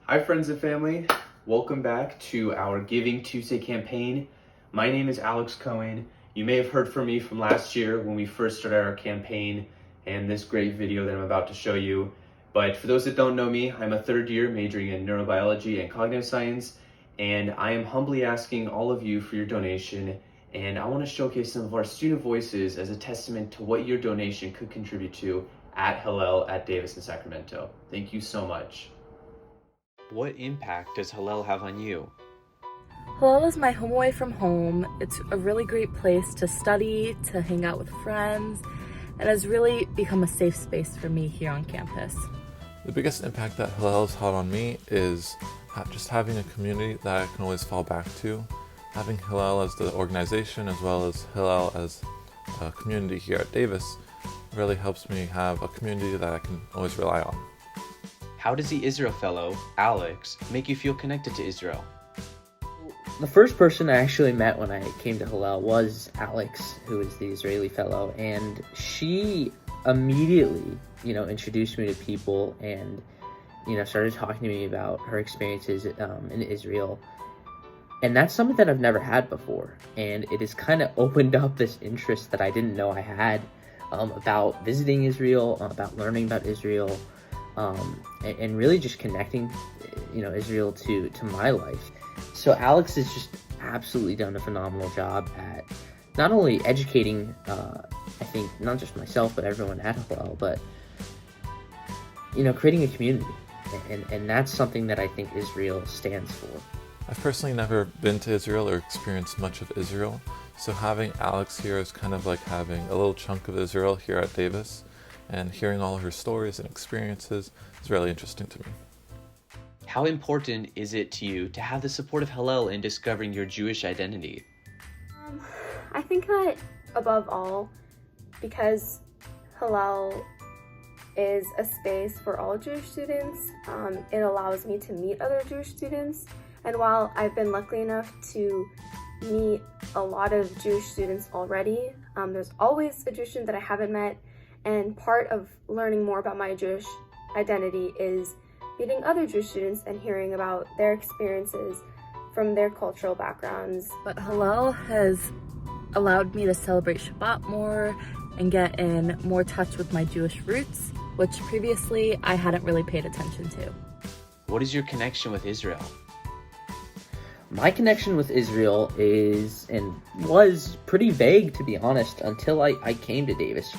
Hi friends and family, welcome back to our Giving Tuesday campaign. My name is Alex Cohen. You may have heard from me from last year when we first started our campaign and this great video that I'm about to show you. But for those that don't know me, I'm a third year majoring in neurobiology and cognitive science, and I am humbly asking all of you for your donation, and I want to showcase some of our student voices as a testament to what your donation could contribute to at Hillel at Davis in Sacramento. Thank you so much. What impact does Hillel have on you? Hillel is my home away from home. It's a really great place to study, to hang out with friends, and has really become a safe space for me here on campus. The biggest impact that Hillel has had on me is just having a community that I can always fall back to. Having Hillel as the organization as well as Hillel as a community here at Davis really helps me have a community that I can always rely on. How does the Israel fellow, Alex, make you feel connected to Israel? The first person I actually met when I came to Hillel was Alex, who is the Israeli fellow, and she immediately, introduced me to people and, started talking to me about her experiences in Israel. And that's something that I've never had before, and it has kind of opened up this interest that I didn't know I had about visiting Israel, about learning about Israel, and really just connecting, Israel to my life. So Alex has just absolutely done a phenomenal job at not only educating, I think, not just myself, but everyone at Hillel, but, creating a community. And that's something that I think Israel stands for. I've personally never been to Israel or experienced much of Israel, so having Alex here is kind of like having a little chunk of Israel here at Davis, and hearing all of her stories and experiences is really interesting to me. How important is it to you to have the support of Hillel in discovering your Jewish identity? I think that above all, because Hillel is a space for all Jewish students, it allows me to meet other Jewish students. And while I've been lucky enough to meet a lot of Jewish students already, there's always a Jewish student that I haven't met. And part of learning more about my Jewish identity is meeting other Jewish students and hearing about their experiences from their cultural backgrounds. But Hillel has allowed me to celebrate Shabbat more and get in more touch with my Jewish roots, which previously I hadn't really paid attention to. What is your connection with Israel? My connection with Israel is and was pretty vague, to be honest, until I came to Davis,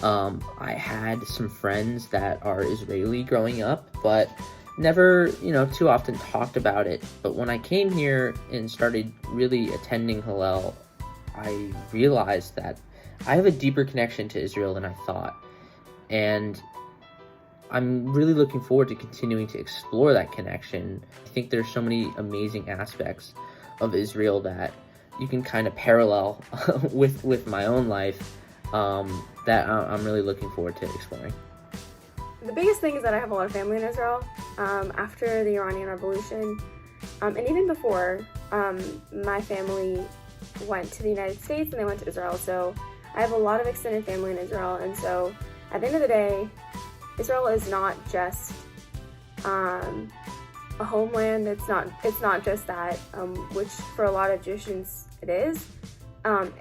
I had some friends that are Israeli growing up, but never, too often talked about it. But when I came here and started really attending Hillel, I realized that I have a deeper connection to Israel than I thought. And I'm really looking forward to continuing to explore that connection. I think there's so many amazing aspects of Israel that you can kind of parallel with my own life that I'm really looking forward to exploring. The biggest thing is that I have a lot of family in Israel. After the Iranian Revolution, and even before, my family went to the United States and they went to Israel. So I have a lot of extended family in Israel. And so at the end of the day, Israel is not just a homeland. It's not just that, which for a lot of Jewish students it is.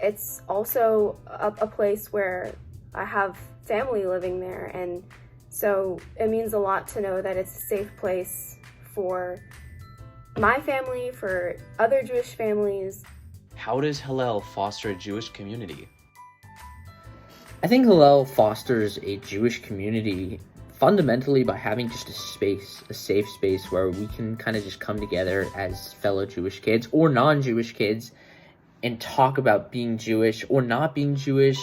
It's also a place where I have family living there, and so it means a lot to know that it's a safe place for my family, for other Jewish families. How does Hillel foster a Jewish community? I think Hillel fosters a Jewish community fundamentally by having just a safe space where we can kind of just come together as fellow Jewish kids or non-Jewish kids and talk about being Jewish or not being Jewish,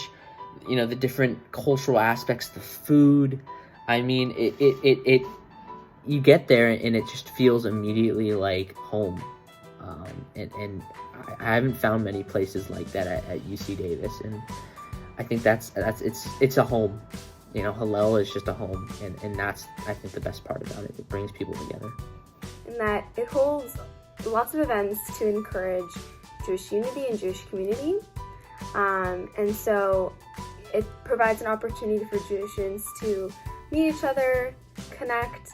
the different cultural aspects, the food. I mean, it you get there and it just feels immediately like home. And I haven't found many places like that at UC Davis, and I think it's a home. Hillel is just a home, and that's, I think, the best part about it. It brings people together. And that it holds lots of events to encourage Jewish unity and Jewish community. And so it provides an opportunity for Jewish students to meet each other, connect,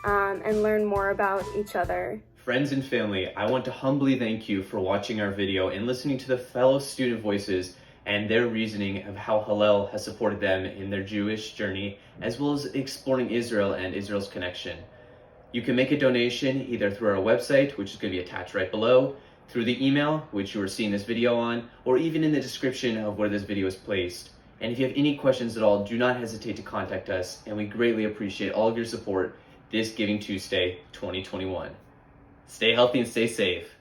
and learn more about each other. Friends and family, I want to humbly thank you for watching our video and listening to the fellow student voices and their reasoning of how Hillel has supported them in their Jewish journey, as well as exploring Israel and Israel's connection. You can make a donation either through our website, which is going to be attached right below, through the email, which you are seeing this video on, or even in the description of where this video is placed. And if you have any questions at all, do not hesitate to contact us, and we greatly appreciate all of your support this Giving Tuesday 2021. Stay healthy and stay safe.